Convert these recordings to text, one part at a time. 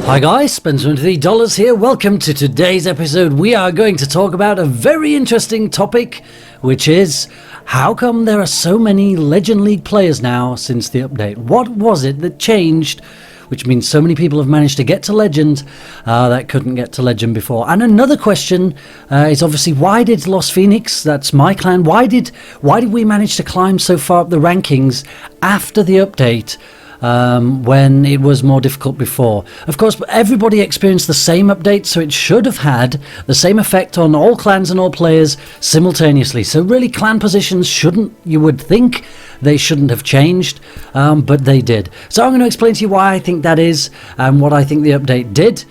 Hi guys, Spencer23 here. Welcome to today's episode. We are going to talk about a very interesting topic, which is how come there are so many Legend League players now since the update? What was it that changed, which means so many people have managed to get to Legend that couldn't get to Legend before? And another question is obviously, why did Lost Phoenix, that's my clan, why did we manage to climb so far up the rankings after the update? When it was more difficult before. Of course, everybody experienced the same update, so it should have had the same effect on all clans and all players simultaneously. So really, clan positions you would think they shouldn't have changed, but they did. So I'm going to explain to you why I think that is and what I think the update did.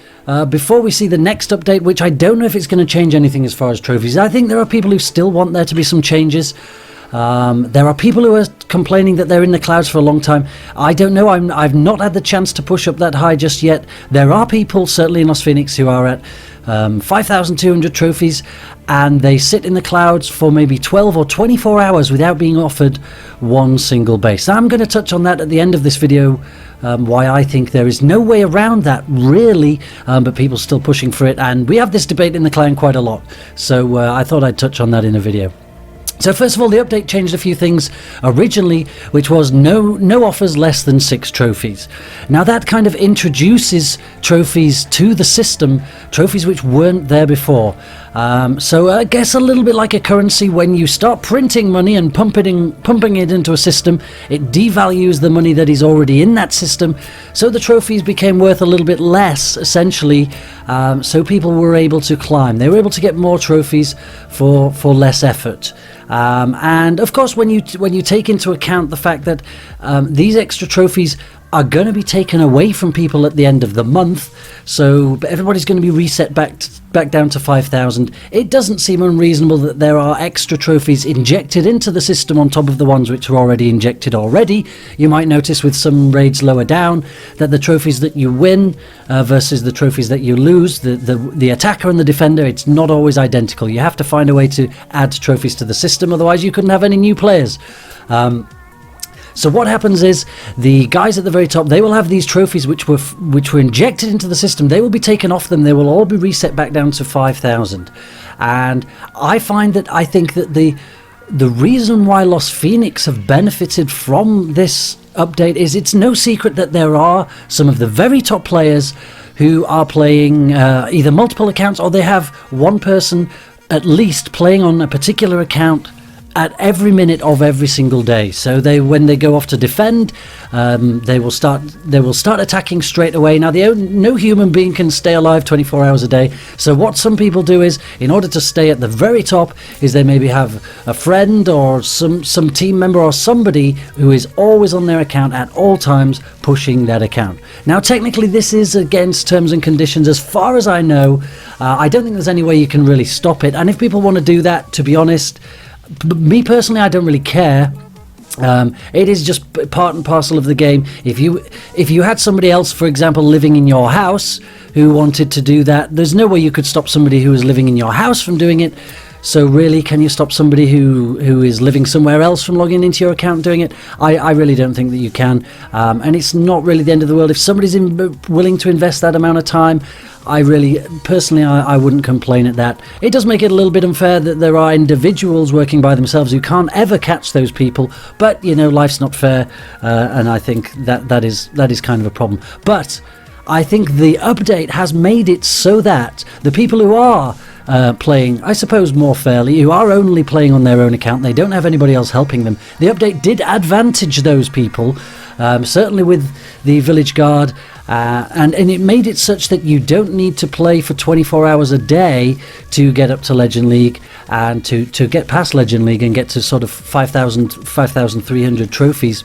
Before we see the next update, which I don't know if it's going to change anything as far as trophies. I think there are people who still want there to be some changes. There are people who are complaining that they're in the clouds for a long time. I don't know. I've not had the chance to push up that high just yet. There are people, certainly in Lost Phoenix, who are at 5,200 trophies, and they sit in the clouds for maybe 12 or 24 hours without being offered one single base. I'm going to touch on that at the end of this video, why I think there is no way around that, really, but people still pushing for it, and we have this debate in the clan quite a lot. So I thought I'd touch on that in a video. So first of all, the update changed a few things originally, which was no offers less than 6 trophies. Now that kind of introduces trophies to the system, trophies which weren't there before. So I guess a little bit like a currency, when you start printing money and pumping it into a system, it devalues the money that is already in that system. So the trophies became worth a little bit less, essentially, so people were able to climb. They were able to get more trophies for less effort. And of course, when you take into account the fact that these extra trophies are going to be taken away from people at the end of the month, so everybody's going to be reset back down to 5,000. It doesn't seem unreasonable that there are extra trophies injected into the system on top of the ones which are already injected already. You might notice with some raids lower down that the trophies that you win versus the trophies that you lose, the attacker and the defender, it's not always identical. You have to find a way to add trophies to the system, otherwise you couldn't have any new players. So what happens is, the guys at the very top, they will have these trophies which were injected into the system. They will be taken off them. They will all be reset back down to 5,000. And I think that the reason why Lost Phoenix have benefited from this update is, it's no secret that there are some of the very top players who are playing either multiple accounts, or they have one person at least playing on a particular account at every minute of every single day. So when they go off to defend, they will start attacking straight away. Now, no human being can stay alive 24 hours a day. So what some people do is, in order to stay at the very top, is they maybe have a friend or some team member or somebody who is always on their account at all times, pushing that account. Now, technically, this is against terms and conditions as far as I know. I don't think there's any way you can really stop it. And if people want to do that, to be honest, me personally, I don't really care. It is just part and parcel of the game. If you had somebody else, for example, living in your house who wanted to do that, there's no way you could stop somebody who is living in your house from doing it. So really, can you stop somebody who is living somewhere else from logging into your account and doing it? I really don't think that you can. And it's not really the end of the world. If somebody's willing to invest that amount of time, I wouldn't complain at that. It does make it a little bit unfair that there are individuals working by themselves who can't ever catch those people, but life's not fair, and I think that is kind of a problem. But I think the update has made it so that the people who are playing, I suppose, more fairly, who are only playing on their own account, they don't have anybody else helping them, the update did advantage those people, certainly with the Village Guard, and it made it such that you don't need to play for 24 hours a day to get up to Legend League, and to get past Legend League and get to sort of 5,300 trophies.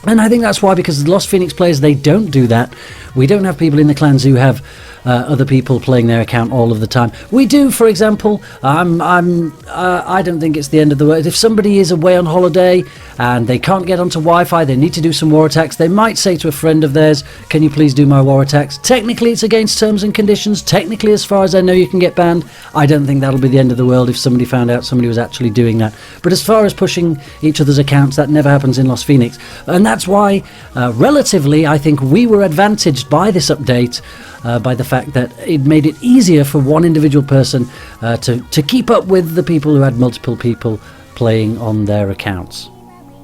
And I think that's why, because the Lost Phoenix players, they don't do that. We don't have people in the clans who have other people playing their account all of the time. We do, for example, I don't think it's the end of the world. If somebody is away on holiday and they can't get onto Wi-Fi, they need to do some war attacks, they might say to a friend of theirs, can you please do my war attacks? Technically, it's against terms and conditions. Technically, as far as I know, you can get banned. I don't think that'll be the end of the world if somebody found out somebody was actually doing that. But as far as pushing each other's accounts, that never happens in Lost Phoenix. And that's why, relatively, I think we were advantaged by this update, by the fact that it made it easier for one individual person to keep up with the people who had multiple people playing on their accounts.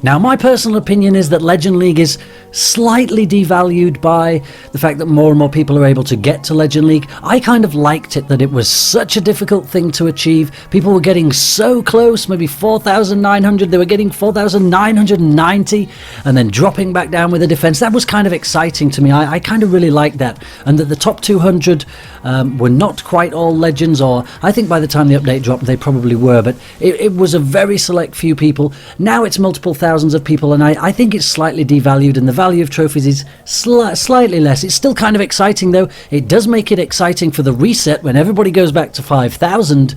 Now, my personal opinion is that Legend League is slightly devalued by the fact that more and more people are able to get to Legend League. I kind of liked it that it was such a difficult thing to achieve. People were getting so close, maybe 4,900, they were getting 4,990 and then dropping back down with a defense. That was kind of exciting to me. I kind of really liked that. And that the top 200 were not quite all legends, or I think by the time the update dropped they probably were, but it was a very select few people. Now it's multiple thousands of people, and I think it's slightly devalued, and the value of trophies is slightly less. It's still kind of exciting though. It does make it exciting for the reset when everybody goes back to 5,000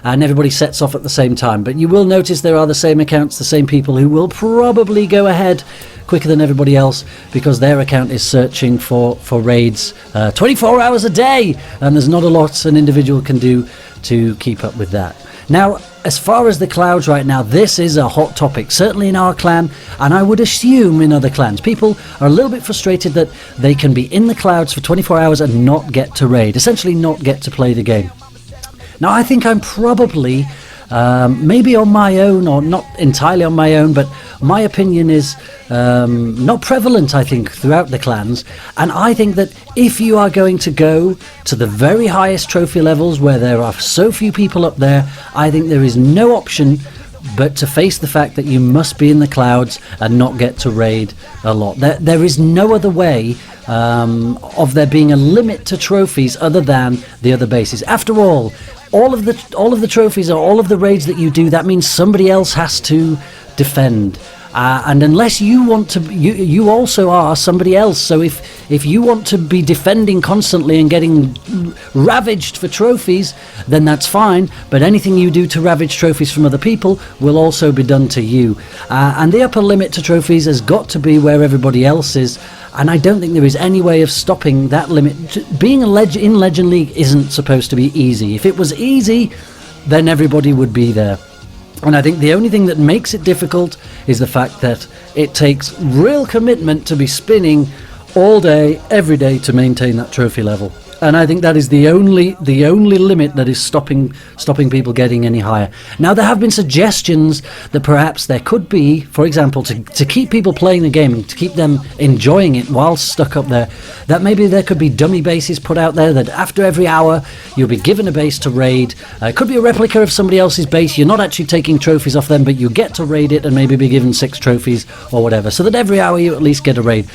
and everybody sets off at the same time. But you will notice there are the same accounts, the same people who will probably go ahead quicker than everybody else because their account is searching for raids 24 hours a day, and there's not a lot an individual can do to keep up with that. Now, as far as the clouds right now, this is a hot topic, certainly in our clan, and I would assume in other clans. People are a little bit frustrated that they can be in the clouds for 24 hours and not get to raid, essentially not get to play the game. Now, I think I'm probably, maybe on my own, or not entirely on my own, but my opinion is not prevalent, I think, throughout the clans. And I think that if you are going to go to the very highest trophy levels where there are so few people up there, I think there is no option but to face the fact that you must be in the clouds and not get to raid a lot. There is no other way of there being a limit to trophies other than the other bases. After all of the trophies or all of the raids that you do, that means somebody else has to defend. And unless you want to, you also are somebody else. So if you want to be defending constantly and getting ravaged for trophies, then that's fine. But anything you do to ravage trophies from other people will also be done to you. And the upper limit to trophies has got to be where everybody else is. And I don't think there is any way of stopping that limit. Being in Legend League isn't supposed to be easy. If it was easy, then everybody would be there. And I think the only thing that makes it difficult is the fact that it takes real commitment to be spinning all day, every day to maintain that trophy level. And I think that is the only limit that is stopping people getting any higher. Now, there have been suggestions that perhaps there could be, for example, to keep people playing the game and to keep them enjoying it while stuck up there, that maybe there could be dummy bases put out there that after every hour you'll be given a base to raid. It could be a replica of somebody else's base. You're not actually taking trophies off them, but you get to raid it and maybe be given 6 trophies or whatever, so that every hour you at least get a raid.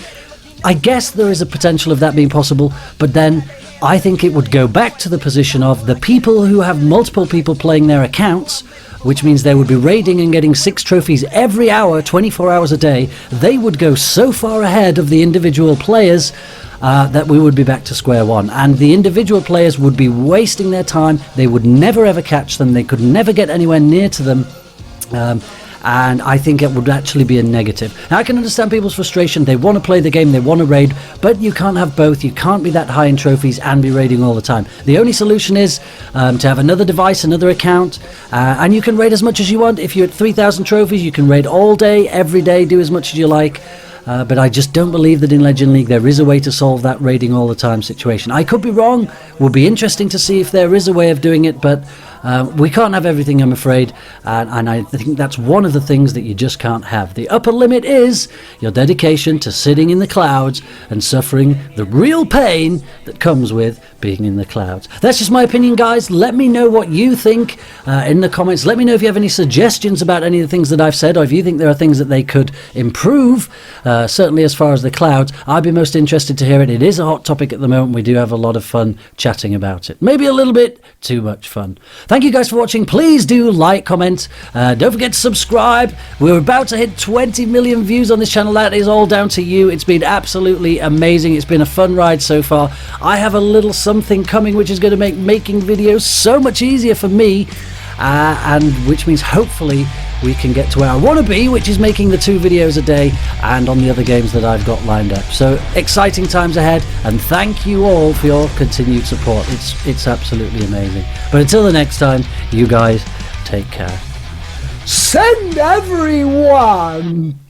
I guess there is a potential of that being possible, but then I think it would go back to the position of the people who have multiple people playing their accounts, which means they would be raiding and getting 6 trophies every hour, 24 hours a day. They would go so far ahead of the individual players that we would be back to square one. And the individual players would be wasting their time. They would never ever catch them. They could never get anywhere near to them. And I think it would actually be a negative. Now, I can understand people's frustration. They want to play the game, they want to raid, but you can't have both. You can't be that high in trophies and be raiding all the time. The only solution is to have another device, another account, and you can raid as much as you want. If you're at 3,000 trophies, you can raid all day, every day, do as much as you like. But I just don't believe that in Legend League there is a way to solve that raiding all the time situation. I could be wrong. Would be interesting to see if there is a way of doing it, but we can't have everything, I'm afraid, and I think that's one of the things that you just can't have. The upper limit is your dedication to sitting in the clouds and suffering the real pain that comes with being in the clouds. That's just my opinion, guys. Let me know what you think in the comments. Let me know if you have any suggestions about any of the things that I've said, or if you think there are things that they could improve. Certainly as far as the clouds, I'd be most interested to hear it. It is a hot topic at the moment. We do have a lot of fun chatting about it. Maybe a little bit too much fun. Thank you guys for watching. Please do like, comment. Don't forget to subscribe. We're about to hit 20 million views on this channel. That is all down to you. It's been absolutely amazing. It's been a fun ride so far. I have a little something coming which is going to make making videos so much easier for me, and which means hopefully we can get to where I want to be, which is making the 2 videos a day and on the other games that I've got lined up. So exciting times ahead, and thank you all for your continued support. It's absolutely amazing. But until the next time, you guys take care. Send everyone!